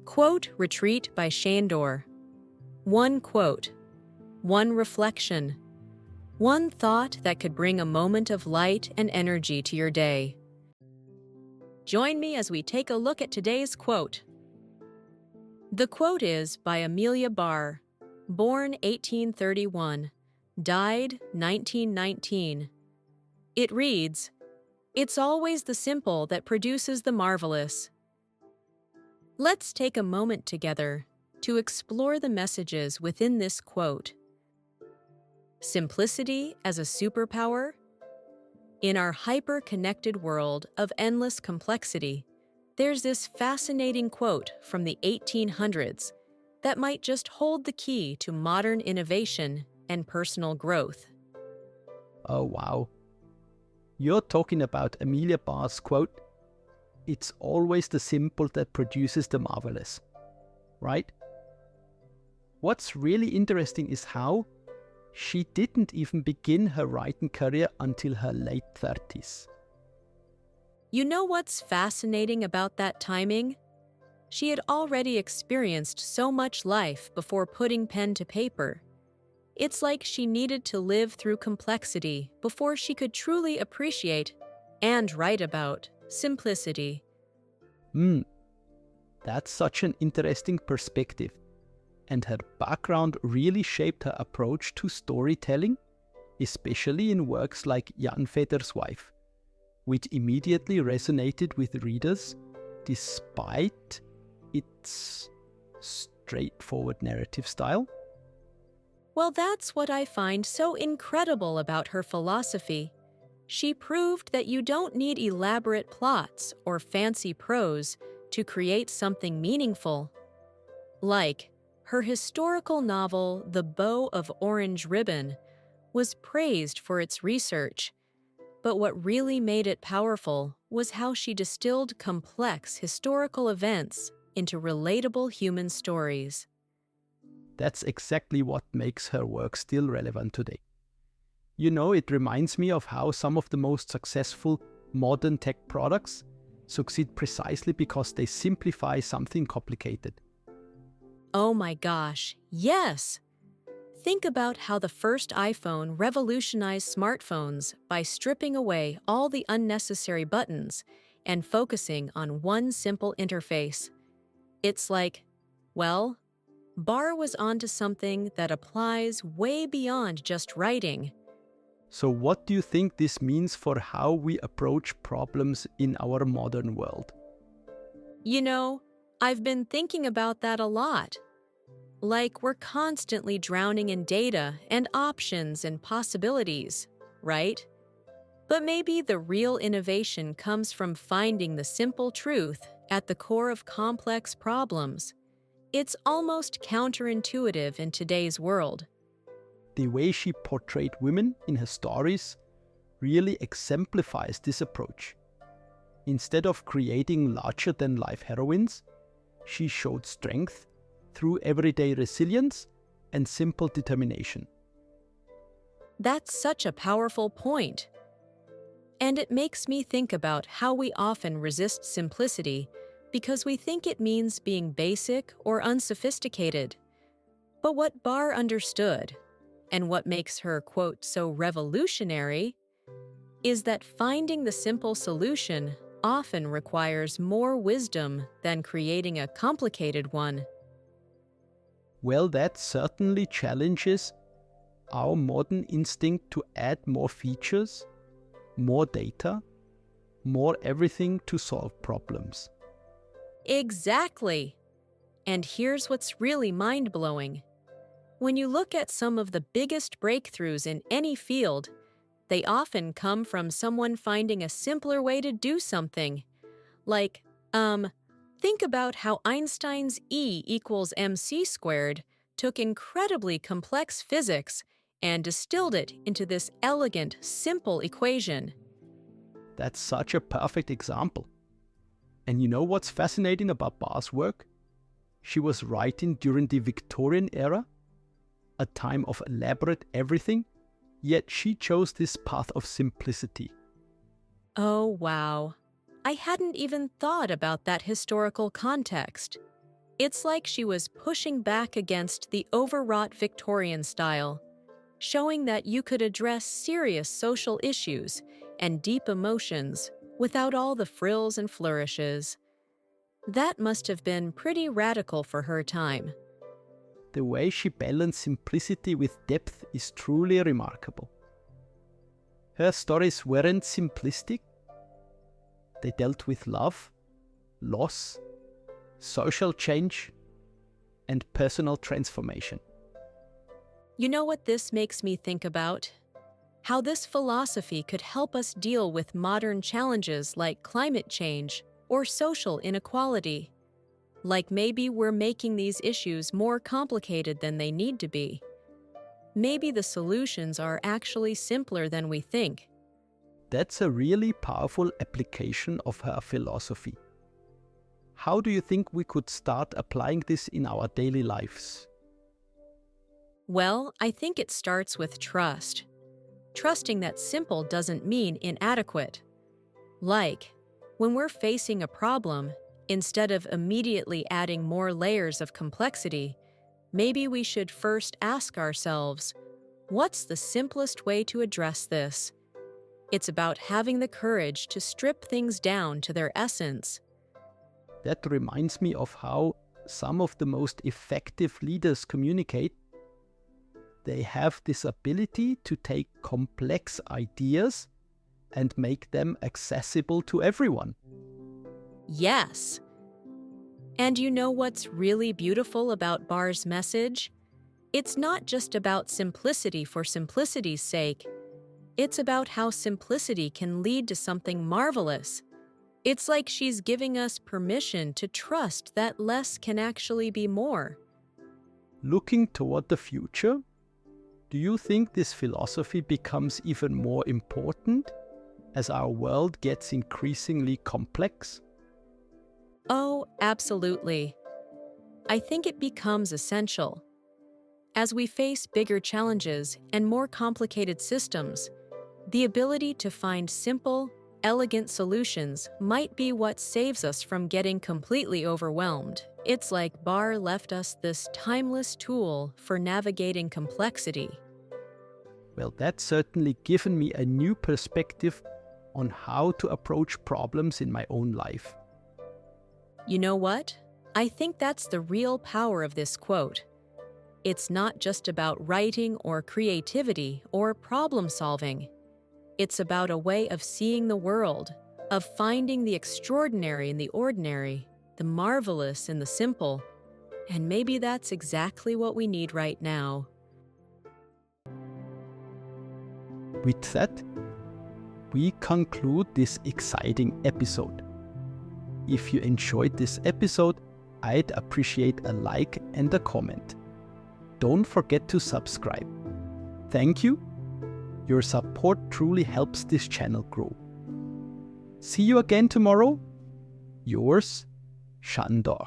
Quote Retreat by Sandor. One quote, one reflection, one thought that could bring a moment of light and energy to your day. Join me as we take a look at today's quote. The quote is by Amelia Barr, born 1831, died 1919. It reads, "It's always the simple that produces the marvelous." Let's take a moment together to explore the messages within this quote. Simplicity as a superpower? In our hyper-connected world of endless complexity, there's this fascinating quote from the 1800s that might just hold the key to modern innovation and personal growth. Oh wow. You're talking about Amelia Barr's quote, "It's always the simple that produces the marvelous," right? What's really interesting is how she didn't even begin her writing career until her late 30s. You know what's fascinating about that timing? She had already experienced so much life before putting pen to paper. It's like she needed to live through complexity before she could truly appreciate and write about simplicity. That's such an interesting perspective. And her background really shaped her approach to storytelling, especially in works like Jan Feder's Wife, which immediately resonated with readers despite its straightforward narrative style. Well, that's what I find so incredible about her philosophy. She proved that you don't need elaborate plots or fancy prose to create something meaningful. Like, her historical novel, The Bow of Orange Ribbon, was praised for its research, but what really made it powerful was how she distilled complex historical events into relatable human stories. That's exactly what makes her work still relevant today. You know, it reminds me of how some of the most successful modern tech products succeed precisely because they simplify something complicated. Oh my gosh, yes! Think about how the first iPhone revolutionized smartphones by stripping away all the unnecessary buttons and focusing on one simple interface. It's like, well, Barr was onto something that applies way beyond just writing. So what do you think this means for how we approach problems in our modern world? You know, I've been thinking about that a lot. Like we're constantly drowning in data and options and possibilities, right? But maybe the real innovation comes from finding the simple truth at the core of complex problems. It's almost counterintuitive in today's world. The way she portrayed women in her stories really exemplifies this approach. Instead of creating larger-than-life heroines, she showed strength through everyday resilience and simple determination. That's such a powerful point. And it makes me think about how we often resist simplicity because we think it means being basic or unsophisticated. But what Barr understood, and what makes her, quote, so revolutionary, is that finding the simple solution often requires more wisdom than creating a complicated one. Well, that certainly challenges our modern instinct to add more features, more data, more everything to solve problems. Exactly. And here's what's really mind-blowing. When you look at some of the biggest breakthroughs in any field, they often come from someone finding a simpler way to do something. Like, think about how Einstein's E equals mc squared took incredibly complex physics and distilled it into this elegant, simple equation. That's such a perfect example. And you know what's fascinating about Barr's work? She was writing during the Victorian era, a time of elaborate everything, yet she chose this path of simplicity. Oh, wow. I hadn't even thought about that historical context. It's like she was pushing back against the overwrought Victorian style, showing that you could address serious social issues and deep emotions without all the frills and flourishes. That must have been pretty radical for her time. The way she balanced simplicity with depth is truly remarkable. Her stories weren't simplistic. They dealt with love, loss, social change, and personal transformation. You know what this makes me think about? How this philosophy could help us deal with modern challenges like climate change or social inequality. Like maybe we're making these issues more complicated than they need to be. Maybe the solutions are actually simpler than we think. That's a really powerful application of her philosophy. How do you think we could start applying this in our daily lives? Well, I think it starts with trust. Trusting that simple doesn't mean inadequate. Like, when we're facing a problem, instead of immediately adding more layers of complexity, maybe we should first ask ourselves, what's the simplest way to address this? It's about having the courage to strip things down to their essence. That reminds me of how some of the most effective leaders communicate. They have this ability to take complex ideas and make them accessible to everyone. Yes. And you know what's really beautiful about Barr's message? It's not just about simplicity for simplicity's sake. It's about how simplicity can lead to something marvelous. It's like she's giving us permission to trust that less can actually be more. Looking toward the future, do you think this philosophy becomes even more important as our world gets increasingly complex? Oh, absolutely. I think it becomes essential. As we face bigger challenges and more complicated systems, the ability to find simple, elegant solutions might be what saves us from getting completely overwhelmed. It's like Barr left us this timeless tool for navigating complexity. Well, that's certainly given me a new perspective on how to approach problems in my own life. You know what? I think that's the real power of this quote. It's not just about writing or creativity or problem solving. It's about a way of seeing the world, of finding the extraordinary in the ordinary, the marvelous in the simple. And maybe that's exactly what we need right now. With that, we conclude this exciting episode. If you enjoyed this episode, I'd appreciate a like and a comment. Don't forget to subscribe. Thank you. Your support truly helps this channel grow. See you again tomorrow. Yours, Sandor.